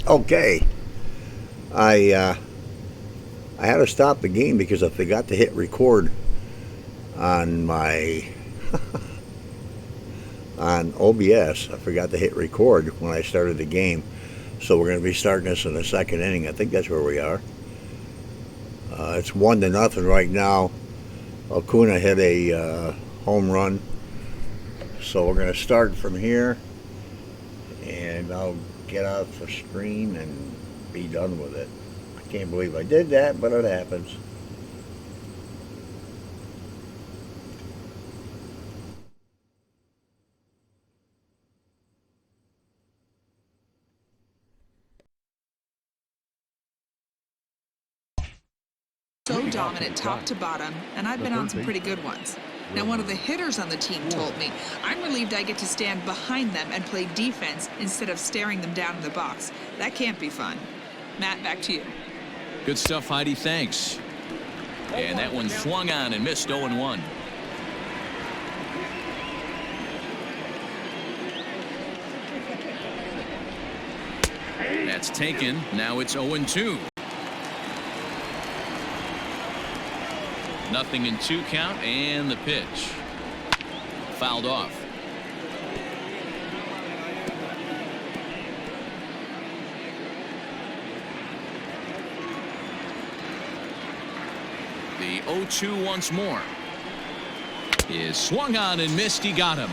Okay, I had to stop the game because I forgot to hit record on my on OBS. I forgot to hit record when I started the game, so we're going to be starting this in the second inning. I think that's where we are. It's 1-0 right now. Acuna hit a home run, so we're going to start from here, and I'll get out the screen and be done with it. I can't believe I did that, but it happens. So dominant top to bottom, and I've been on some pretty good ones. Now, one of the hitters on the team told me, I'm relieved I get to stand behind them and play defense instead of staring them down in the box. That can't be fun. Matt, back to you. Good stuff, Heidi. Thanks. And that one swung on and missed 0-1. That's taken. Now it's 0-2. Nothing in 2 count, and the pitch fouled off. The 0-2 once more is swung on and missed. He got him.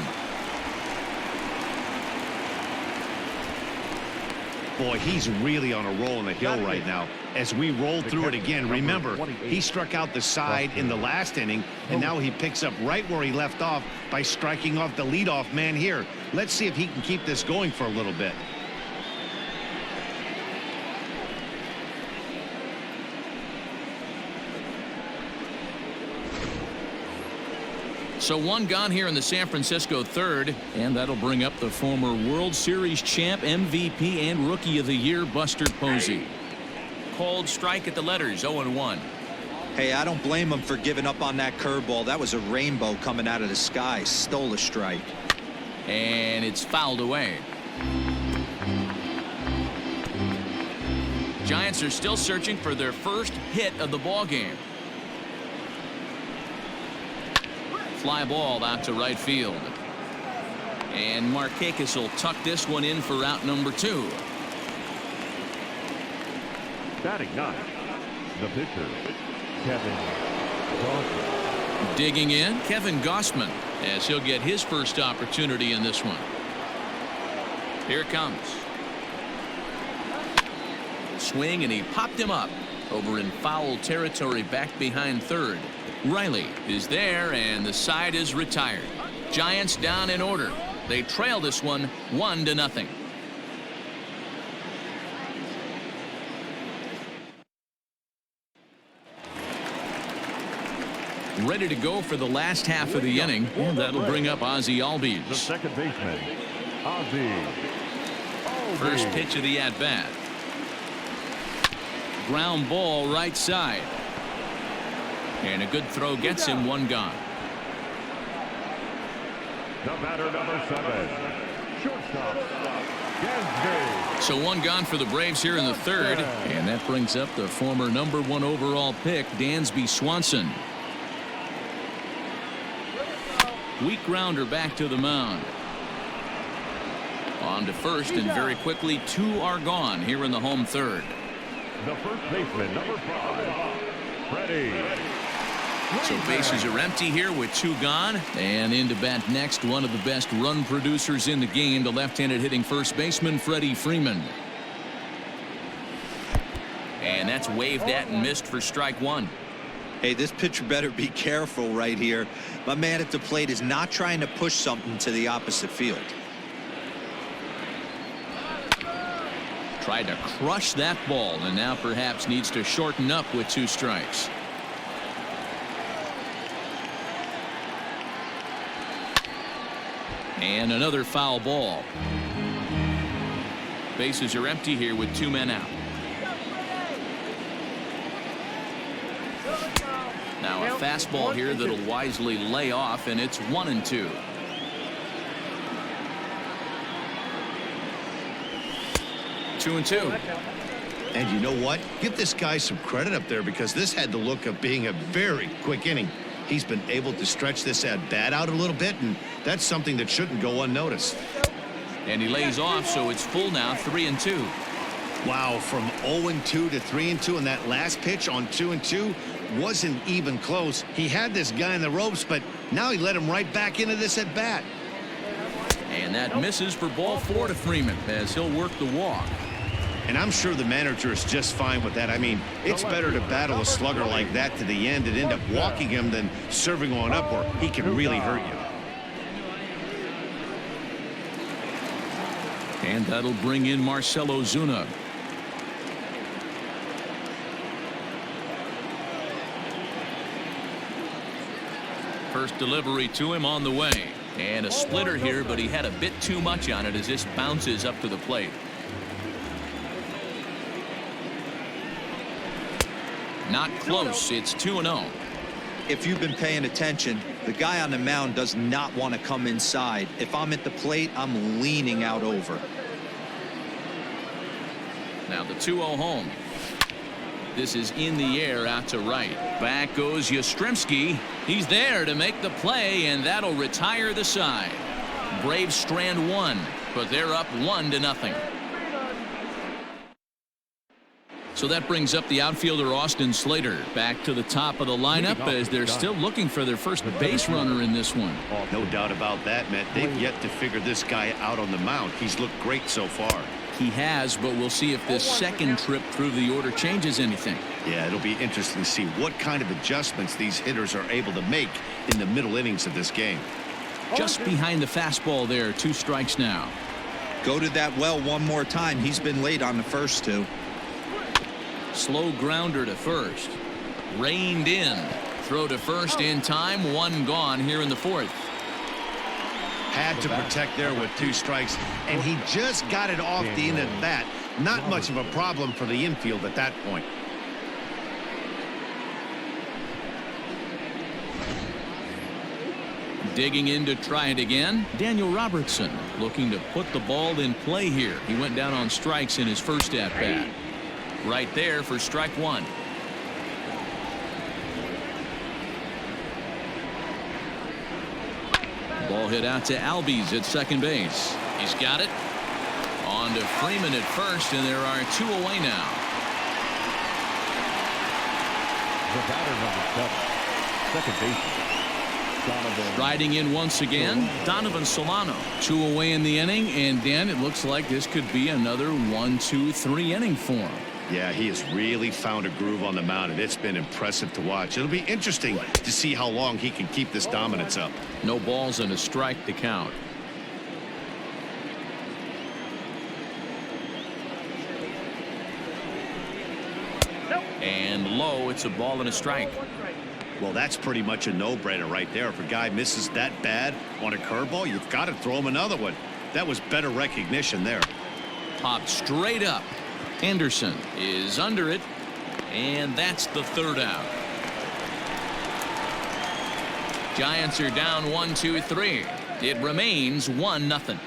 Boy, he's really on a roll on the hill right now. As we roll through it again, remember, he struck out the side in the last inning, and now he picks up right where he left off by striking off the leadoff man here. Let's see if he can keep this going for a little bit. So 1 gone here in the San Francisco third, and that'll bring up the former World Series champ, MVP, and Rookie of the Year, Buster Posey. Cold strike at the letters, 0-1. Hey, I don't blame him for giving up on that curveball. That was a rainbow coming out of the sky. Stole a strike. And it's fouled away. Giants are still searching for their first hit of the ball game. Fly ball out to right field. And Markakis will tuck this one in for out number 2. Batting 9, the pitcher, Kevin Gausman. Digging in, Kevin Gausman, as he'll get his first opportunity in this one. Here it comes. Swing, and he popped him up over in foul territory back behind third. Riley is there, and the side is retired. Giants down in order. They trail this one 1-0. Ready to go for the last half of the inning, and that'll bring up Ozzie Albies. The second baseman, Ozzie. First pitch of the at-bat. Ground ball right side. And a good throw gets him 1 gone. The batter, number 7, shortstop, Gansby. So 1 gone for the Braves here in the third, and that brings up the former number 1 overall pick, Dansby Swanson. Weak grounder back to the mound. On to first, and very quickly 2 are gone here in the home third. The first baseman, number 5, Freddie. So bases are empty here with 2 gone, and in to bat next, one of the best run producers in the game, the left-handed hitting first baseman Freddie Freeman. And that's waved at and missed for strike 1. Hey, this pitcher better be careful right here. My man at the plate is not trying to push something to the opposite field. Tried to crush that ball, and now perhaps needs to shorten up with 2 strikes. And another foul ball. Bases are empty here with 2 men out. Now a fastball here that'll wisely lay off, and it's 1-2. 2-2. And you know what? Give this guy some credit up there because this had the look of being a very quick inning. He's been able to stretch this at-bat out a little bit, and that's something that shouldn't go unnoticed. And he lays off, so it's full now, 3-2. Wow, from 0-2 to 3-2 in that last pitch on 2-2 wasn't even close. He had this guy in the ropes, but now he let him right back into this at-bat. And that misses for ball 4 to Freeman as he'll work the walk. And I'm sure the manager is just fine with that. I mean, it's better to battle a slugger like that to the end and end up walking him than serving on up where he can really hurt you. And that'll bring in Marcell Ozuna. First delivery to him on the way. And a splitter here, but he had a bit too much on it as this bounces up to the plate. Not close. It's 2-0. If you've been paying attention, the guy on the mound does not want to come inside. If I'm at the plate, I'm leaning out over. Now the 2-0 home. This is in the air out to right. Back goes Yastrzemski. He's there to make the play, and that'll retire the side. Braves strand one, but they're up 1-0. So that brings up the outfielder Austin Slater back to the top of the lineup as they're still looking for their first base runner in this one. No doubt about that, Matt. They've yet to figure this guy out on the mound. He's looked great so far. He has, but we'll see if this second trip through the order changes anything. Yeah, it'll be interesting to see what kind of adjustments these hitters are able to make in the middle innings of this game. Just behind the fastball there, 2 strikes now. Go to that well one more time. He's been late on the first 2. Slow grounder to first. Reined in. Throw to first in time. 1 gone here in the 4th. Had to protect there with 2 strikes, and he just got it off the end of the bat. Not much of a problem for the infield at that point. Digging in to try it again. Daniel Robertson looking to put the ball in play here. He went down on strikes in his first at bat. Right there for strike 1. Ball hit out to Albies at second base. He's got it. On to Freeman at first, and there are 2 away now. The batter number 7, second baseman, Donovan. Riding in once again, Donovan Solano. 2 away in the inning, and Dan, it looks like this could be another 1-2-3 inning for him. Yeah, he has really found a groove on the mound, and it's been impressive to watch. It'll be interesting to see how long he can keep this dominance up. No balls and a strike to count. And low, it's a ball and a strike. Well, that's pretty much a no-brainer right there. If a guy misses that bad on a curveball, you've got to throw him another one. That was better recognition there. Popped straight up. Anderson is under it, and that's the 3rd out. Giants are down 1-2-3. It remains 1-0.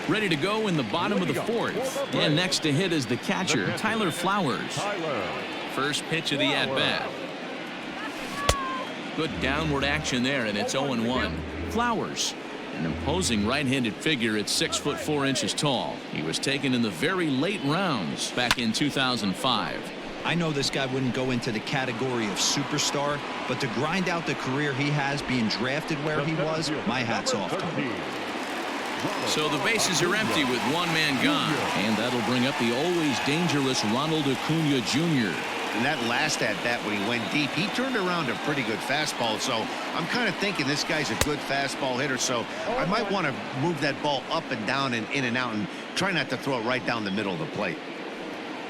Ready to go in the bottom of the 4th. And next to hit is the catcher, Tyler Flowers. First pitch of the at-bat. Good downward action there, and it's 0-1. Flowers, an imposing right-handed figure at 6'4" tall. He was taken in the very late rounds back in 2005. I know this guy wouldn't go into the category of superstar, but to grind out the career he has being drafted where he was, my hat's off to him. So the bases are empty with 1 man gone. And that'll bring up the always dangerous Ronald Acuna Jr. And that last at-bat when he went deep, he turned around a pretty good fastball. So I'm kind of thinking this guy's a good fastball hitter. So I might want to move that ball up and down and in and out and try not to throw it right down the middle of the plate.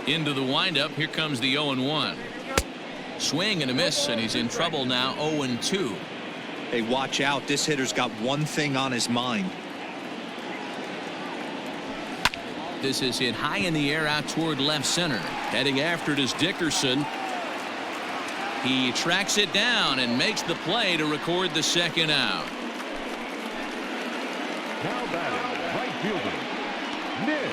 Into the windup. Here comes the 0-1. Swing and a miss, and he's in trouble now. 0-2. Hey, watch out. This hitter's got one thing on his mind. This is hit high in the air out toward left center. Heading after it is Dickerson. He tracks it down and makes the play to record the 2nd out. Now batting, right fielder, Nick.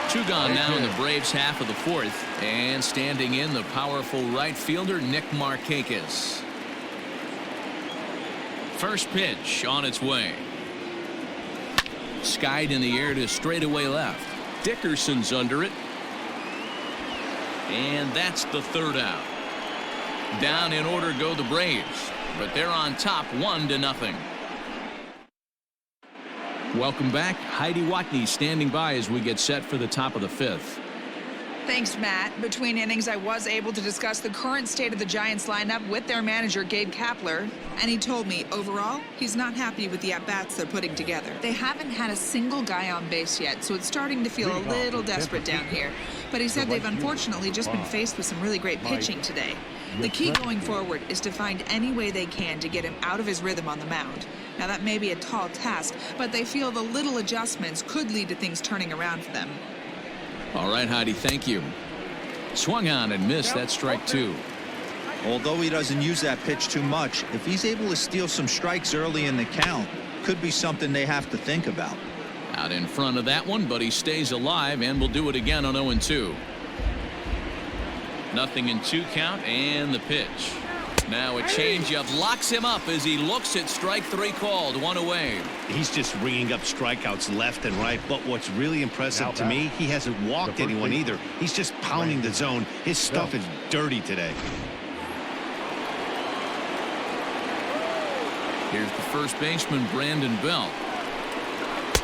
Two gone now in the Braves' half of the fourth, and standing in the powerful right fielder Nick Markakis. First pitch on its way. Skied in the air to straightaway left. Dickerson's under it. And that's the third out. Down in order go the Braves, but they're on top 1-0. Welcome back. Heidi Watney standing by as we get set for the top of the fifth. Thanks, Matt. Between innings, I was able to discuss the current state of the Giants lineup with their manager, Gabe Kapler, and he told me, overall, he's not happy with the at-bats they're putting together. They haven't had a single guy on base yet, so it's starting to feel a little desperate down here. But he said they've unfortunately just been faced with some really great pitching today. The key going forward is to find any way they can to get him out of his rhythm on the mound. Now, that may be a tall task, but they feel the little adjustments could lead to things turning around for them. All right, Heidi, thank you. Swung on and missed. That strike two. Although he doesn't use that pitch too much, if he's able to steal some strikes early in the count, could be something they have to think about. Out in front of that one, but he stays alive and will do it again on 0-2. 0-2 count, and the pitch. Now a changeup locks him up as he looks at strike three called. One away. He's just ringing up strikeouts left and right, but what's really impressive to me, he hasn't walked anyone either. He's just pounding the zone. His stuff is dirty today. Here's the first baseman, Brandon Belt,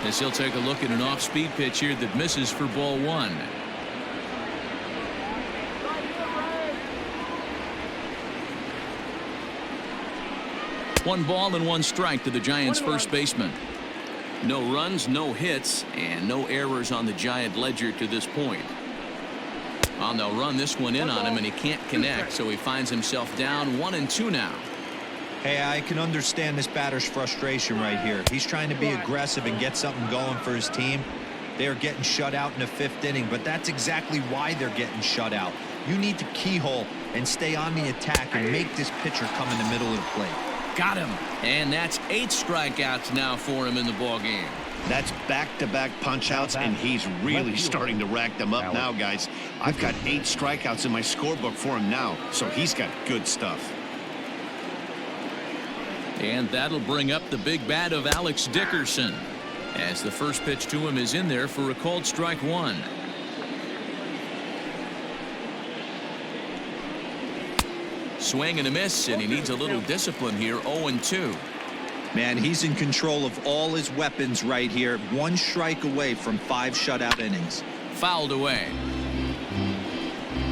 as he'll take a look at an off-speed pitch here that misses for ball one. One ball and one strike to the Giants' first baseman. No runs, no hits, and no errors on the Giant ledger to this point. Well, they'll run this one in on him, and he can't connect, so he finds himself down 1-2 now. Hey, I can understand this batter's frustration right here. He's trying to be aggressive and get something going for his team. They are getting shut out in the fifth inning, but that's exactly why they're getting shut out. You need to keyhole and stay on the attack and make this pitcher come in the middle of the plate. Got him. And that's 8 strikeouts now for him in the ballgame. That's back-to-back punch-outs, and he's really starting to rack them up now, guys. I've got 8 strikeouts in my scorebook for him now, so he's got good stuff. And that'll bring up the big bat of Alex Dickerson, as the first pitch to him is in there for a called strike one. Swing and a miss, and he needs a little discipline here. 0-2. Man, he's in control of all his weapons right here. 1 strike away from 5 shutout innings. Fouled away.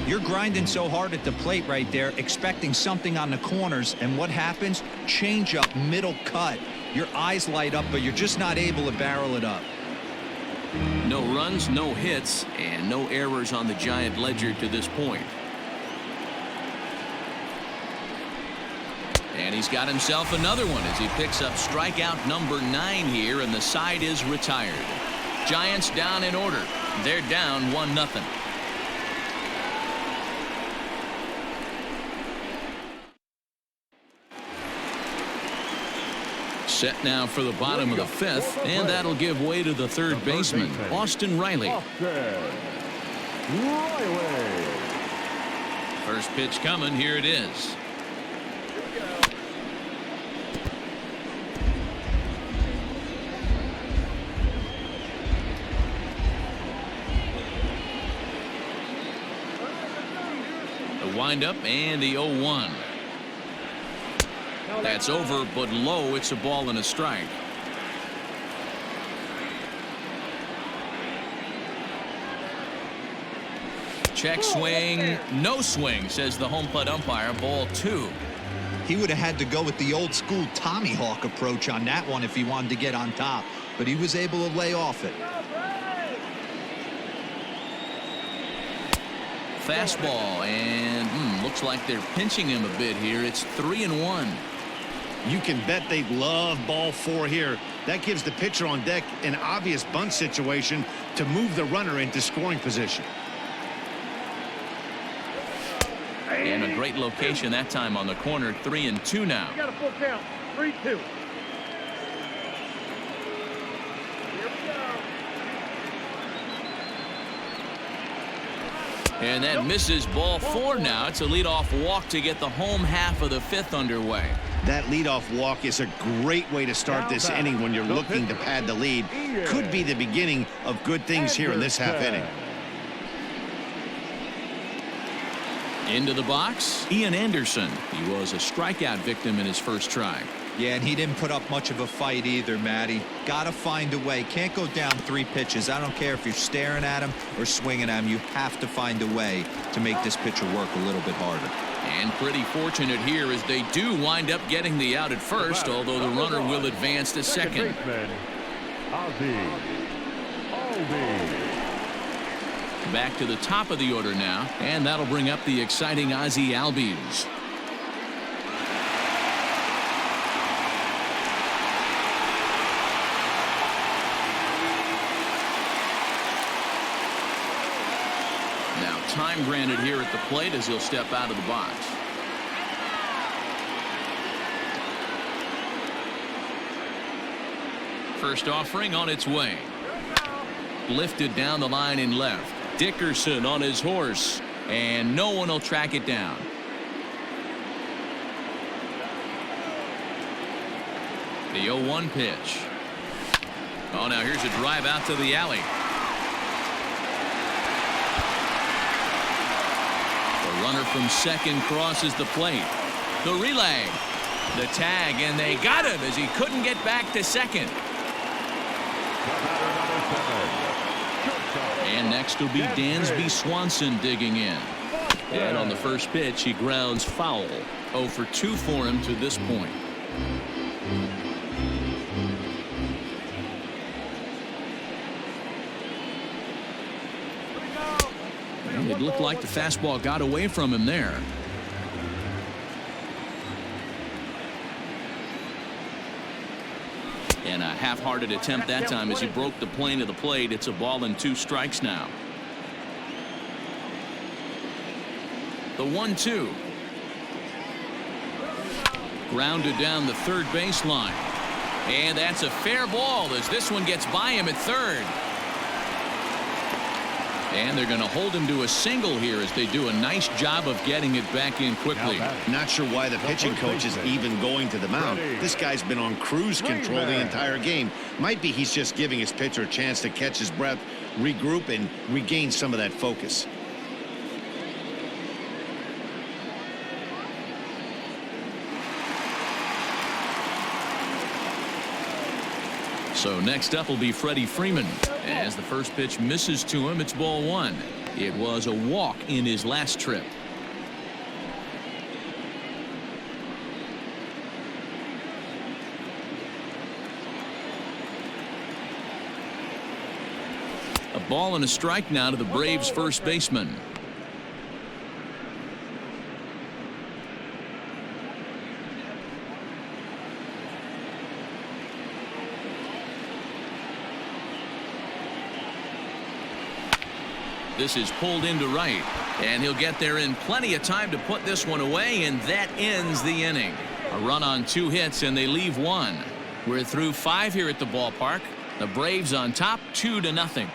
You're grinding so hard at the plate right there, expecting something on the corners, and what happens? Change up, middle cut. Your eyes light up, but you're just not able to barrel it up. No runs, no hits, and no errors on the Giant ledger to this point. And he's got himself another one as he picks up strikeout number 9 here, and the side is retired. Giants down in order. They're down 1-0. Set now for the bottom of the fifth, and that'll give way to the third baseman, Austin Riley. First pitch coming. Here it is. The windup and the 0-1. That's over, but low. It's a ball and a strike. Check swing. No swing, says the home plate umpire. Ball 2. He would have had to go with the old school Tommy Hawk approach on that one if he wanted to get on top, but he was able to lay off it. Fastball, and looks like they're pinching him a bit here. It's 3-1. You can bet they love ball 4 here. That gives the pitcher on deck an obvious bunt situation to move the runner into scoring position. And a great location that time on the corner. 3-2 now. You got a full count. 3-2. And that misses ball 4 now. It's a leadoff walk to get the home half of the 5th underway. That leadoff walk is a great way to start this inning when you're looking to pad the lead. Could be the beginning of good things here in this half inning. Into the box, Ian Anderson. He was a strikeout victim in his first try. Yeah, and he didn't put up much of a fight either, Matty. Got to find a way. Can't go down 3 pitches. I don't care if you're staring at him or swinging at him. You have to find a way to make this pitcher work a little bit harder. And pretty fortunate here as they do wind up getting the out at first, although the runner will advance to second. Back to the top of the order now, and that'll bring up the exciting Ozzie Albies. Now time granted here at the plate as he'll step out of the box. First offering on its way. Lifted down the line in left. Dickerson on his horse, and no one will track it down. The 0-1 pitch. Oh, now here's a drive out to the alley. The runner from second crosses the plate. The relay. The tag, and they got him as he couldn't get back to second. And next will be Dansby Swanson digging in. And on the first pitch, he grounds foul. 0 for 2 for him to this point. And it looked like the fastball got away from him there. And a half-hearted attempt that time as he broke the plane of the plate. It's a ball and 2 strikes now. The 1-2. Grounded down the third baseline. And that's a fair ball as this one gets by him at third. And they're going to hold him to a single here as they do a nice job of getting it back in quickly. Not sure why the pitching coach is even going to the mound. This guy's been on cruise control the entire game. Might be he's just giving his pitcher a chance to catch his breath, regroup, and regain some of that focus. So next up will be Freddie Freeman. As the first pitch misses to him, it's ball 1. It was a walk in his last trip. A ball and a strike now to the Braves first baseman. This is pulled into right, and he'll get there in plenty of time to put this one away, and that ends the inning. A run on 2 hits, and they leave 1. We're through 5 here at the ballpark. The Braves on top, 2-0.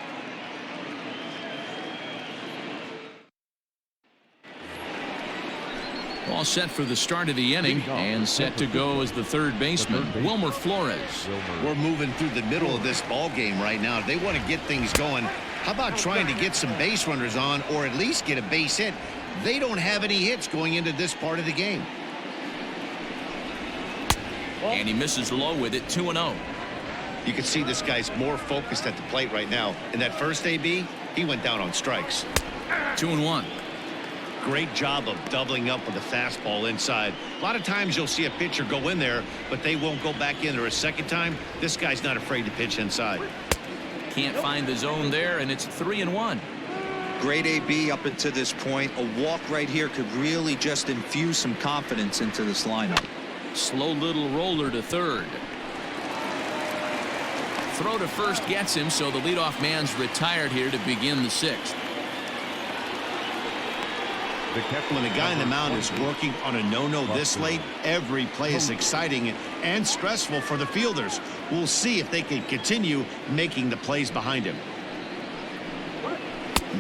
All set for the start of the inning, and set to go as the third baseman, Wilmer Flores. We're moving through the middle of this ball game right now. They want to get things going. How about trying to get some base runners on, or at least get a base hit? They don't have any hits going into this part of the game. And he misses low with it, 2-0. You can see this guy's more focused at the plate right now. In that first AB, he went down on strikes. 2-1. Great job of doubling up with the fastball inside. A lot of times you'll see a pitcher go in there, but they won't go back in there a second time. This guy's not afraid to pitch inside. Can't find the zone there, and it's 3-1. Great AB up until this point. A walk right here could really just infuse some confidence into this lineup. Slow little roller to third. Throw to first gets him, so the leadoff man's retired here to begin the 6th. When the guy in the mound is working on a no-no this late, every play is exciting and stressful for the fielders. We'll see if they can continue making the plays behind him.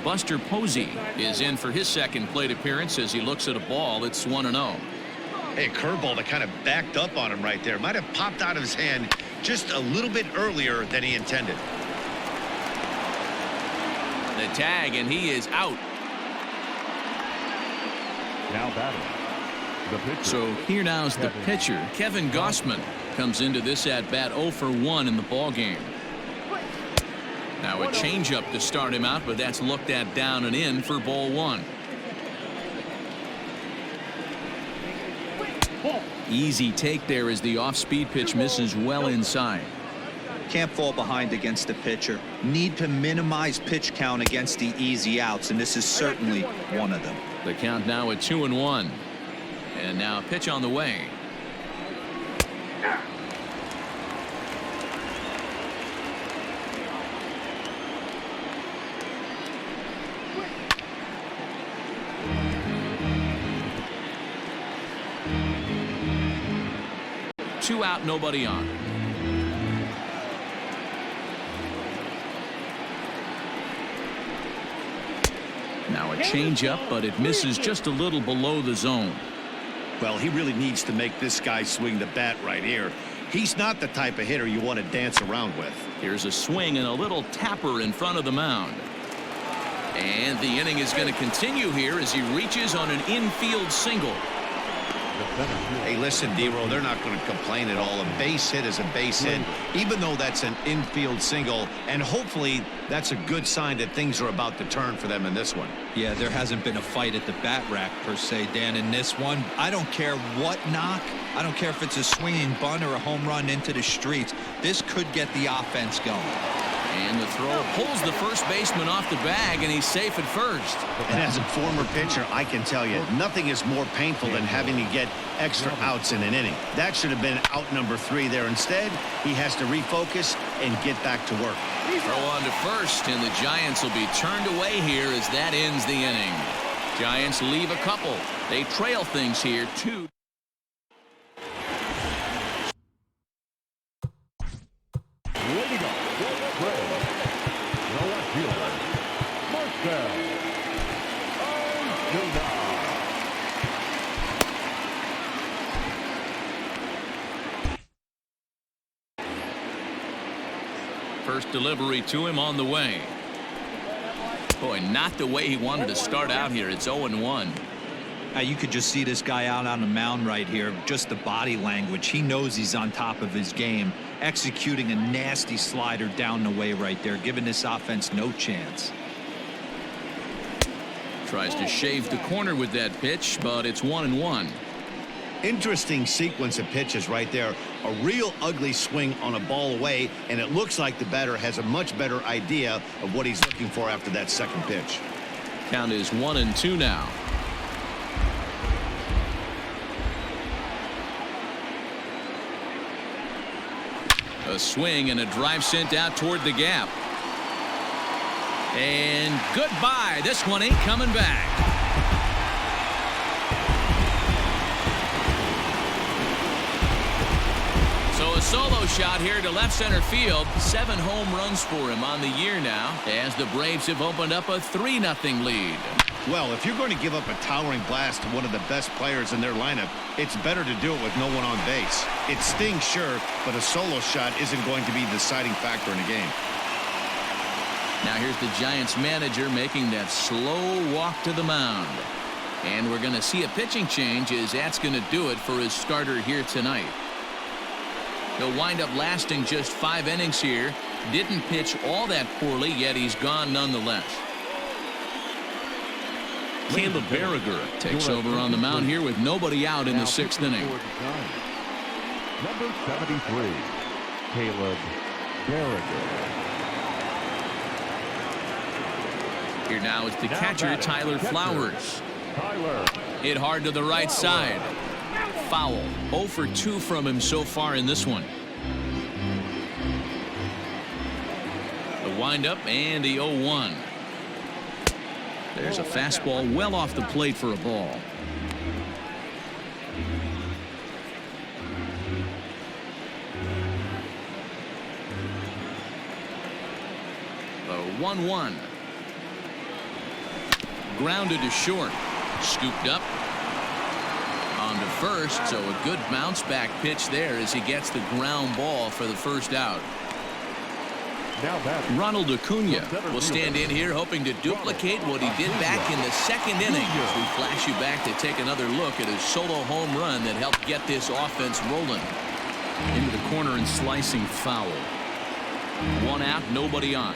Buster Posey is in for his second plate appearance as he looks at a ball that's 1-0. Hey, a curveball that kind of backed up on him right there. Might have popped out of his hand just a little bit earlier than he intended. The tag, and he is out. Now batting. The pitcher. So here now is the pitcher. Kevin Gossman comes into this at bat 0 for 1 in the ball game. Now a changeup to start him out, but that's looked at down and in for ball 1. Easy take there as the off-speed pitch misses well inside. Can't fall behind against the pitcher. Need to minimize pitch count against the easy outs, and this is certainly one of them. The count now at 2-1. And now a pitch on the way. Two out, nobody on. Now a changeup, but it misses just a little below the zone. Well, he really needs to make this guy swing the bat right here. He's not the type of hitter you want to dance around with. Here's a swing and a little tapper in front of the mound. And the inning is going to continue here as he reaches on an infield single. Hey, listen, D-Roll, they're not going to complain at all. A base hit is a base hit, even though that's an infield single. And hopefully that's a good sign that things are about to turn for them in this one. Yeah, there hasn't been a fight at the bat rack, per se, Dan, in this one. I don't care what knock. I don't care if it's a swinging bunt or a home run into the streets. This could get the offense going. And the throw pulls the first baseman off the bag, and he's safe at first. And as a former pitcher, I can tell you, nothing is more painful than having to get extra outs in an inning. That should have been out number 3 there. Instead, he has to refocus and get back to work. Throw on to first, and the Giants will be turned away here as that ends the inning. Giants leave a couple. They trail things here 2. Leading off for the Braves. No one fielder. Marcel Ozuna. First delivery to him on the way. Boy, not the way he wanted to start out here. It's 0-1. You could just see this guy out on the mound right here. Just the body language. He knows he's on top of his game. Executing a nasty slider down the way right there, giving this offense no chance. Tries to shave the corner with that pitch, but it's 1-1. Interesting sequence of pitches right there. A real ugly swing on a ball away, and it looks like the batter has a much better idea of what he's looking for after that second pitch. Count is 1-2 now. A swing and a drive sent out toward the gap. And goodbye. This one ain't coming back. So a solo shot here to left center field. 7 home runs for him on the year now, as the Braves have opened up a 3-0 lead. Well, if you're going to give up a towering blast to one of the best players in their lineup, it's better to do it with no one on base. It stings, sure, but a solo shot isn't going to be the deciding factor in a game. Now here's the Giants manager making that slow walk to the mound. And we're going to see a pitching change, as that's going to do it for his starter here tonight. He'll wind up lasting just 5 innings here. Didn't pitch all that poorly, yet he's gone nonetheless. Caleb Berriger takes over on the mound here with nobody out in the 6th inning. Number 73, Caleb Berriger. Here now is the catcher, Tyler Flowers. Hit hard to the right side. Foul. 0 for 2 from him so far in this one. The windup and the 0-1. There's a fastball well off the plate for a ball. The 1-1. grounded to short. Scooped up on to first, so a good bounce back pitch there as he gets the ground ball for the first out. Ronald Acuna will stand in here hoping to duplicate what he did back in the second inning. As we flash you back to take another look at his solo home run that helped get this offense rolling. Into the corner and slicing foul. One out, nobody on.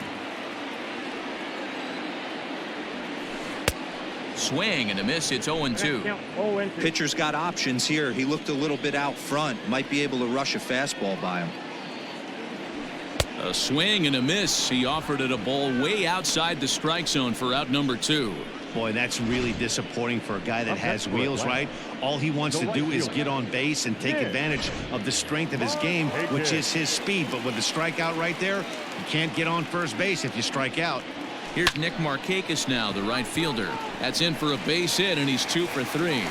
Swing and a miss. It's 0-2. Pitcher's got options here. He looked a little bit out front. Might be able to rush a fastball by him. A swing and a miss. He offered it a ball way outside the strike zone for out number 2. Boy, that's really disappointing for a guy that has wheels, right? All he wants to do is get on base and take advantage of the strength of his game, which is his speed. But with the strikeout right there, you can't get on first base if you strike out. Here's Nick Markakis now, the right fielder. That's in for a base hit, and he's 2 for 3.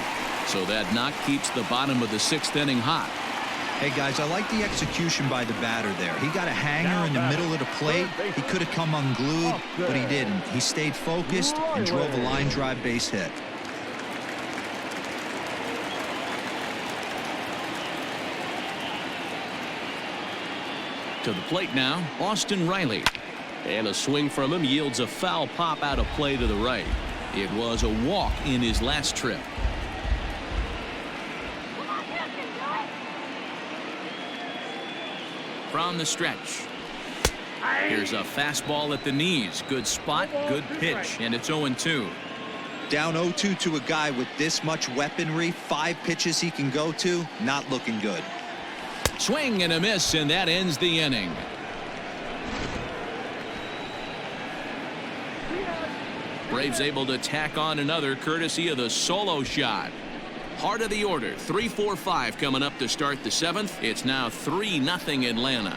So that knock keeps the bottom of the 6th inning hot. Hey, guys, I like the execution by the batter there. He got a hanger in the middle of the plate. He could have come unglued, but he didn't. He stayed focused and drove a line drive base hit. To the plate now, Austin Riley. And a swing from him yields a foul pop out of play to the right. It was a walk in his last trip. From the stretch. Here's a fastball at the knees. Good spot, good pitch, and it's 0-2. Down 0-2 to a guy with this much weaponry, 5 pitches he can go to, not looking good. Swing and a miss, and that ends the inning. Braves able to tack on another courtesy of the solo shot. Heart of the order, 3-4-5 coming up to start the 7th. It's now 3-0 Atlanta.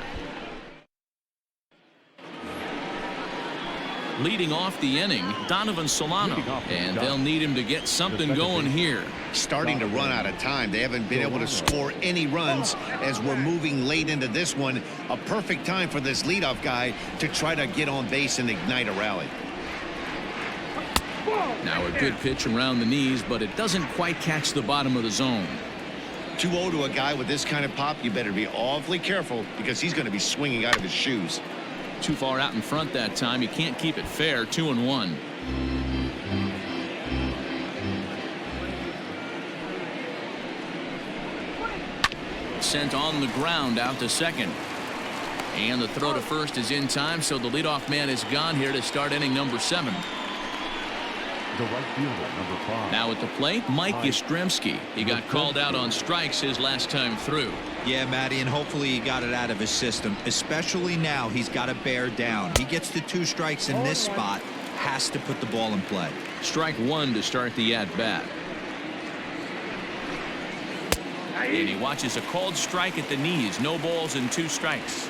Leading off the inning, Donovan Solano, and they'll need him to get something going here. Starting to run out of time. They haven't been able to score any runs as we're moving late into this one. A perfect time for this leadoff guy to try to get on base and ignite a rally. Now a good pitch around the knees, but it doesn't quite catch the bottom of the zone. 2-0 to a guy with this kind of pop, you better be awfully careful because he's going to be swinging out of his shoes. Too far out in front that time. You can't keep it fair. 2-1. Sent on the ground out to second. And the throw to first is in time, so the leadoff man is gone here to start inning number 7. The right fielder, number 5. Now at the plate, Mike Yastrzemski. He got called out on strikes his last time through. Yeah, Matty, and hopefully he got it out of his system. Especially now, he's got to bear down. He gets the 2 strikes in this spot, has to put the ball in play. Strike 1 to start the at-bat. And he watches a called strike at the knees. No balls and 2 strikes.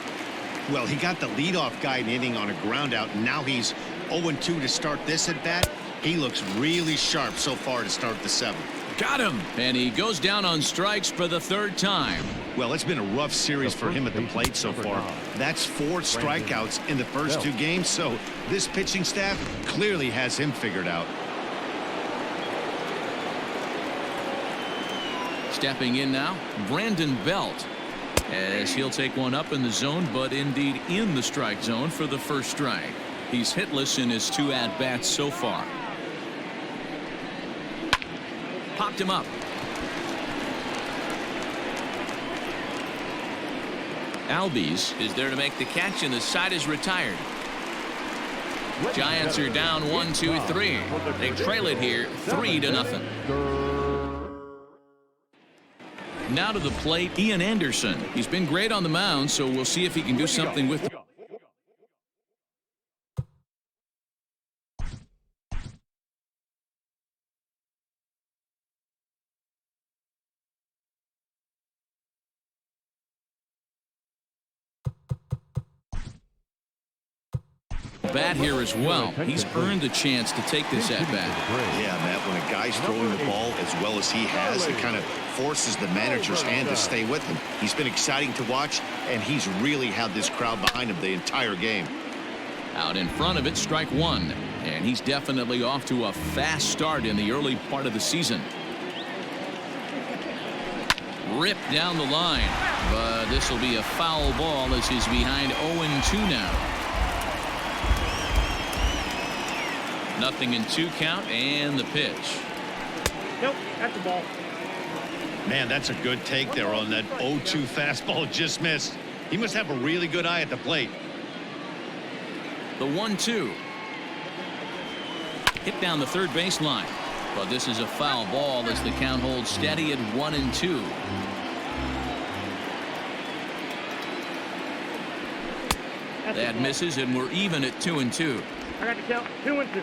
Well, he got the leadoff guy hitting on a ground out, and now he's 0-2 to start this at-bat. He looks really sharp so far to start the 7th. Got him! And he goes down on strikes for the 3rd time. Well, it's been a rough series for him at the plate so far. That's 4 strikeouts in the first 2 games, so this pitching staff clearly has him figured out. Stepping in now, Brandon Belt. As he'll take one up in the zone, but indeed in the strike zone for the first strike. He's hitless in his 2 at-bats so far. Popped him up. Albies is there to make the catch, and the side is retired. Giants are down 1-2-3. They trail it here 3-0. Now to the plate, Ian Anderson. He's been great on the mound, so we'll see if he can do something with it. Bat here as well. He's earned the chance to take this at bat. Yeah, Matt, when a guy's throwing the ball as well as he has, it kind of forces the manager's hand to stay with him. He's been exciting to watch, and he's really had this crowd behind him the entire game. Out in front of it, strike 1. And he's definitely off to a fast start in the early part of the season. Ripped down the line, but this will be a foul ball as he's behind 0-2 now. 0-2 count, and the pitch. Nope, that's the ball. Man, that's a good take there on that 0-2 fastball. Just missed. He must have a really good eye at the plate. The 1-2. Hit down the third baseline. But this is a foul ball as the count holds steady at 1-2. That misses, and we're even at 2-2. I got the count 2-2.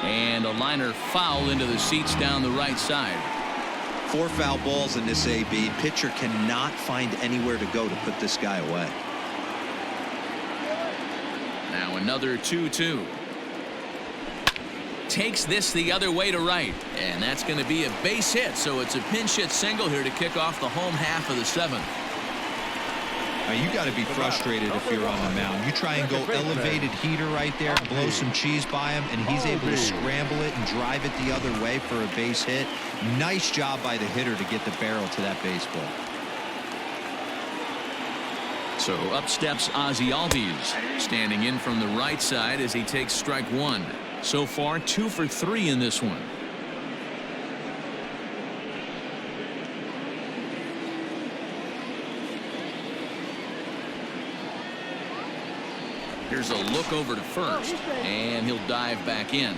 And a liner foul into the seats down the right side. 4 foul balls in this AB. Pitcher cannot find anywhere to go to put this guy away. Now another 2-2. Takes this the other way to right, and that's going to be a base hit, so it's a pinch hit single here to kick off the home half of the 7th. Now, you got to be frustrated if you're on the mound. You try and go elevated heater right there, blow some cheese by him, and he's able to scramble it and drive it the other way for a base hit. Nice job by the hitter to get the barrel to that baseball. So up steps Ozzie Albies, standing in from the right side as he takes strike 1. So far 2 for 3 in this one. Here's a look over to first, and he'll dive back in.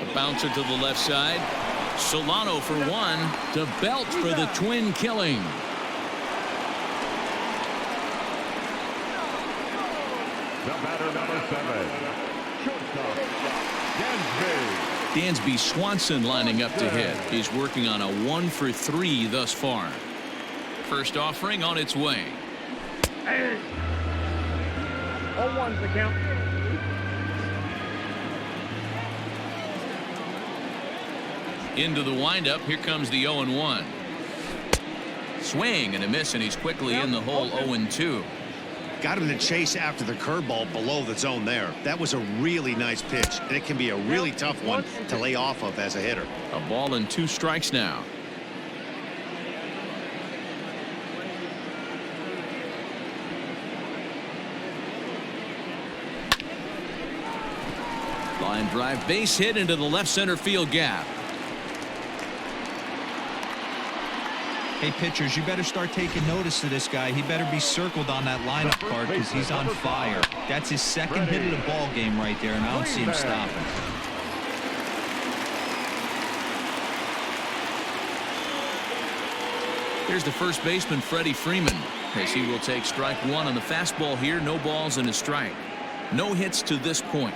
A bouncer to the left side. Solano for 1 to Belt for the twin killing. The batter, number 7. Shortstop, Dansby. Dansby Swanson lining up to hit. He's working on a 1 for 3 thus far. First offering on its way. Hey. 0-1's the count. Into the windup. Here comes the 0-1. Swing and a miss, and he's quickly in the hole. 0-2. Got him to chase after the curveball below the zone there. That was a really nice pitch, and it can be a really tough one to lay off of as a hitter. A ball and 2 strikes now. Line drive, base hit into the left center field gap. Hey, pitchers, you better start taking notice of this guy. He better be circled on that lineup card because he's on fire. That's his second hit of the ball game right there, and I don't see him stopping. Here's the first baseman, Freddie Freeman, as he will take strike 1 on the fastball here. No balls and a strike. No hits to this point.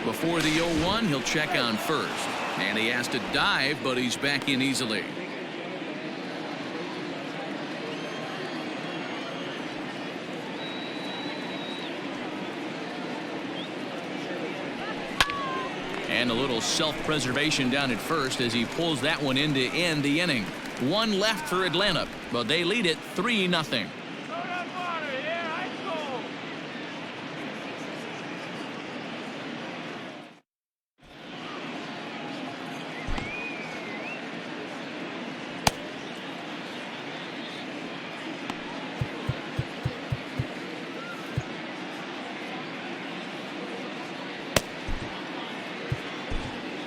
Before the 0-1, he'll check on first. And he has to dive, but he's back in easily. And a little self-preservation down at first as he pulls that one in to end the inning. 1 left for Atlanta, but they lead it 3-0.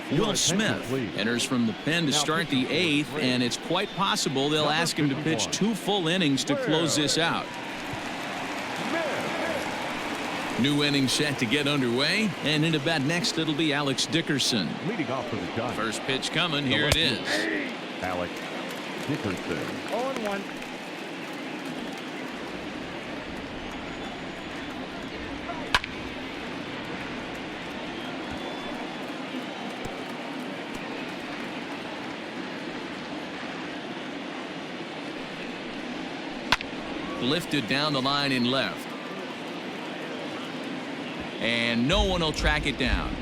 Will Smith enters from the pen to start the 8th, and it's quite possible they'll ask him to pitch 2 full innings to close this out. New inning set to get underway, and into bat next it'll be Alex Dickerson. Leading off for the Giants. First pitch coming. Here it is. Alex Dickerson. 0-1. Lifted down the line in left. and no one will track it down.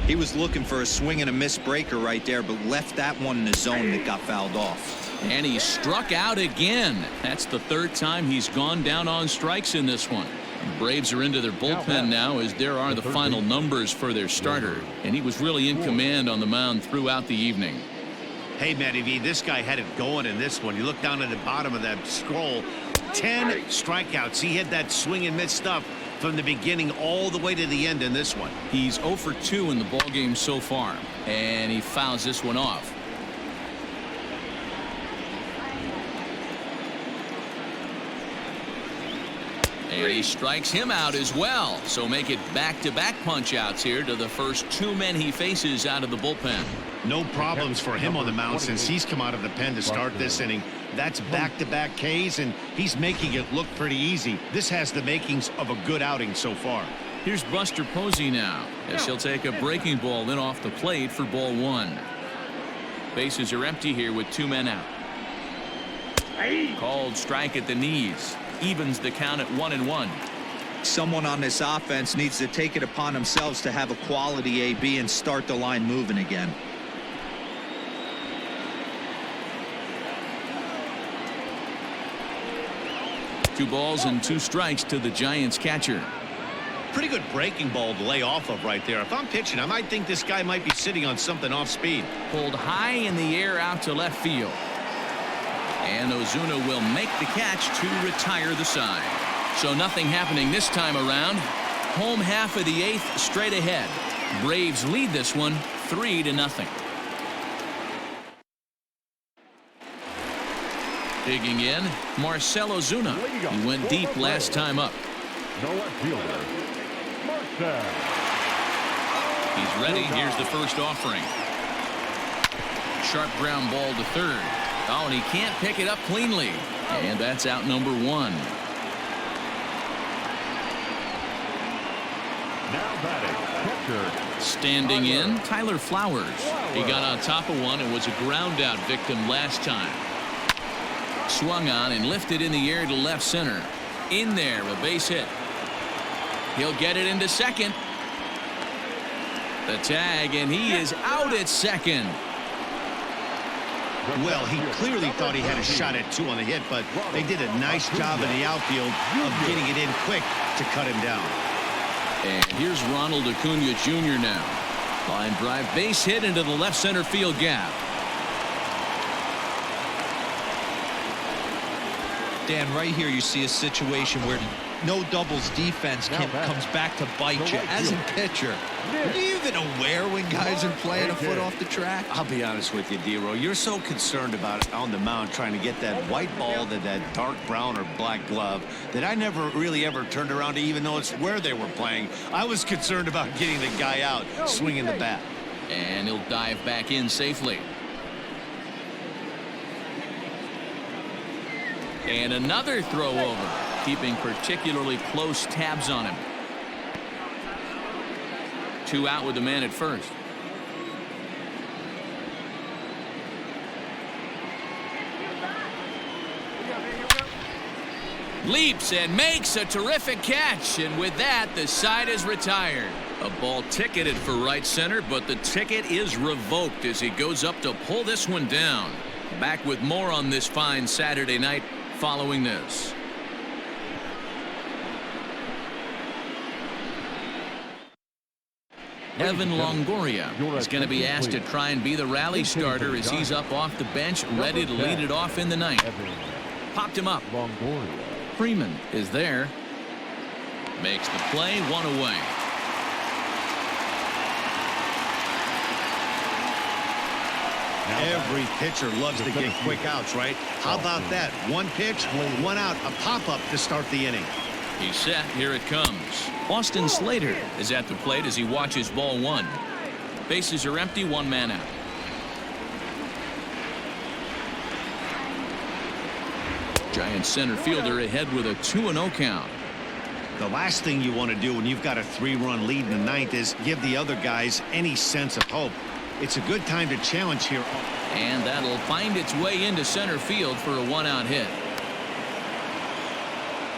He was looking for a swing and a miss breaker right there, but left that one in the zone that got fouled off. And he struck out again. That's the third time he's gone down on strikes in this one. Braves are into their bullpen now, as there are the final numbers for their starter, and he was really in command on the mound throughout the evening. Hey, Matty V, this guy had it going in this one. You look down at the bottom of that scroll, 10 strikeouts. He had that swing and miss stuff from the beginning all the way to the end in this one. He's 0 for 2 in the ballgame so far, and he fouls this one off. And he strikes him out as well. So make it back-to-back punch-outs here to the first 2 men he faces out of the bullpen. No problems for him on the mound since he's come out of the pen to start this inning. That's back-to-back Ks, and he's making it look pretty easy. This has the makings of a good outing so far. Here's Buster Posey now, as he'll take a breaking ball in off the plate for ball 1. Bases are empty here with 2 men out. Called strike at the knees. Evens the count at 1-1. Someone on this offense needs to take it upon themselves to have a quality AB and start the line moving again. Two balls and 2 strikes to the Giants catcher. Pretty good breaking ball to lay off of right there. If I'm pitching, I might think this guy might be sitting on something off speed. Pulled high in the air out to left field. And Ozuna will make the catch to retire the side. So nothing happening this time around. Home half of the 8th straight ahead. Braves lead this one 3-0. Digging in, Marcell Ozuna. He went deep last time up. The left fielder, Marcell. He's ready. Here's the first offering. Sharp ground ball to third. Oh, and he can't pick it up cleanly. And that's out number 1. Now batting, catcher. Standing in, Tyler Flowers. He got on top of one and was a ground out victim last time. Swung on and lifted in the air to left center. In there, a base hit. He'll get it into second. The tag, and he is out at second. Well, he clearly thought he had a shot at 2 on the hit, but they did a nice job in the outfield of getting it in quick to cut him down. And here's Ronald Acuna Jr. now. Line drive base hit into the left center field gap. Dan, right here you see a situation where no doubles defense comes back to bite you. As a pitcher, are you even aware when guys are playing a foot off the track? I'll be honest with you, D-Row. You're so concerned about on the mound trying to get that white ball to that dark brown or black glove that I never really ever turned around to even notice where they were playing. I was concerned about getting the guy out, swinging the bat. And he'll dive back in safely. And another throw over, keeping particularly close tabs on him. 2 out with the man at first. Leaps and makes a terrific catch, and with that the side is retired. A ball ticketed for right center, but the ticket is revoked as he goes up to pull this one down. Back with more on this fine Saturday night following this. Evan Longoria is going to be asked to try and be the rally starter as he's up off the bench, ready to lead it off in the 9th. Popped him up. Freeman is there. Makes the play, 1 away. Every pitcher loves to get quick outs, right? How about that? 1 pitch, 1 out, a pop-up to start the inning. He's set. Here it comes. Austin Slater is at the plate as he watches ball 1. Bases are empty, 1 man out. Giants center fielder ahead with a 2-0 count. The last thing you want to do when you've got a 3-run lead in the 9th is give the other guys any sense of hope. It's a good time to challenge here. And that'll find its way into center field for a 1-out hit.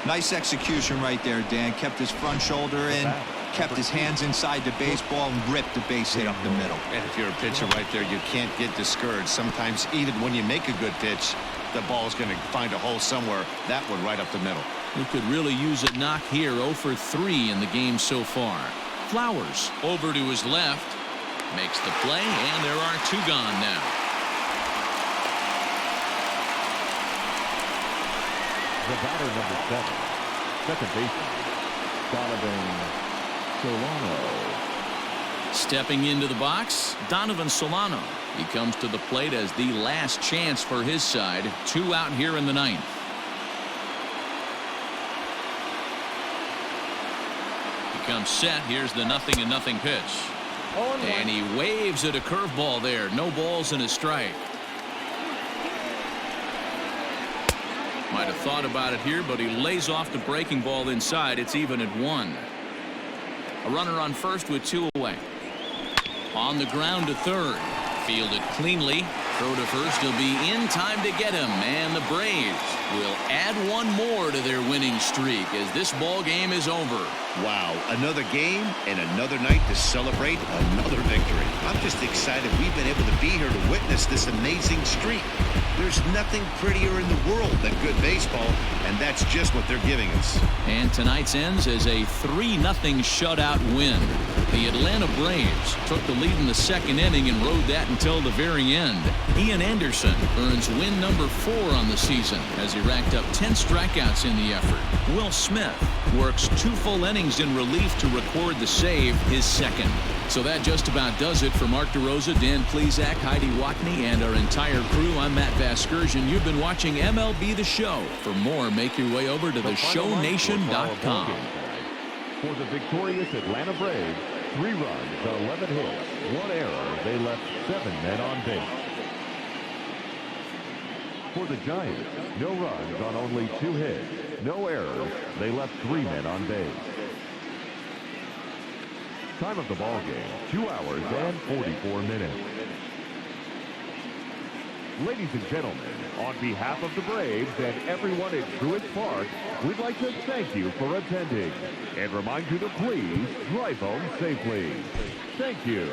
Nice execution right there, Dan. Kept his front shoulder in, kept his hands inside the baseball and ripped the base hit up the middle. And if you're a pitcher right there, you can't get discouraged. Sometimes even when you make a good pitch, the ball's going to find a hole somewhere. That one right up the middle. He could really use a knock here. 0 for 3 in the game so far. Flowers over to his left. Makes the play, and there are 2 gone now. The batter, number 7, second baseman, Donovan Solano. Stepping into the box, Donovan Solano. He comes to the plate as the last chance for his side. 2 out here in the 9th. He comes set. Here's the 0-0 pitch. And he waves at a curveball there. No balls and a strike. Might have thought about it here, but he lays off the breaking ball inside. It's even at 1. A runner on first with 2 away. On the ground to third. Fielded cleanly. Throw to first. He'll be in time to get him. And the Braves will add 1 more to their winning streak as this ball game is over. Wow, another game and another night to celebrate another victory. I'm just excited we've been able to be here to witness this amazing streak. There's nothing prettier in the world than good baseball, and that's just what they're giving us. And tonight's ends as a 3-0 shutout win. The Atlanta Braves took the lead in the 2nd inning and rode that until the very end. Ian Anderson earns win number 4 on the season as he racked up 10 strikeouts in the effort. Will Smith works 2 full innings in relief to record the save, his 2nd. So that just about does it for Mark DeRosa, Dan Plesac, Heidi Watney, and our entire crew. I'm Matt Vasgersian. You've been watching MLB The Show. For more, make your way over to theshownation.com. For the victorious Atlanta Braves, 3 runs, 11 hits, 1 error. They left 7 men on base. For the Giants, no runs on only 2 hits, no errors. They left 3 men on base. Time of the ball game, 2 hours and 44 minutes. Ladies and gentlemen, on behalf of the Braves and everyone at Truist Park, we'd like to thank you for attending and remind you to please drive home safely. Thank you.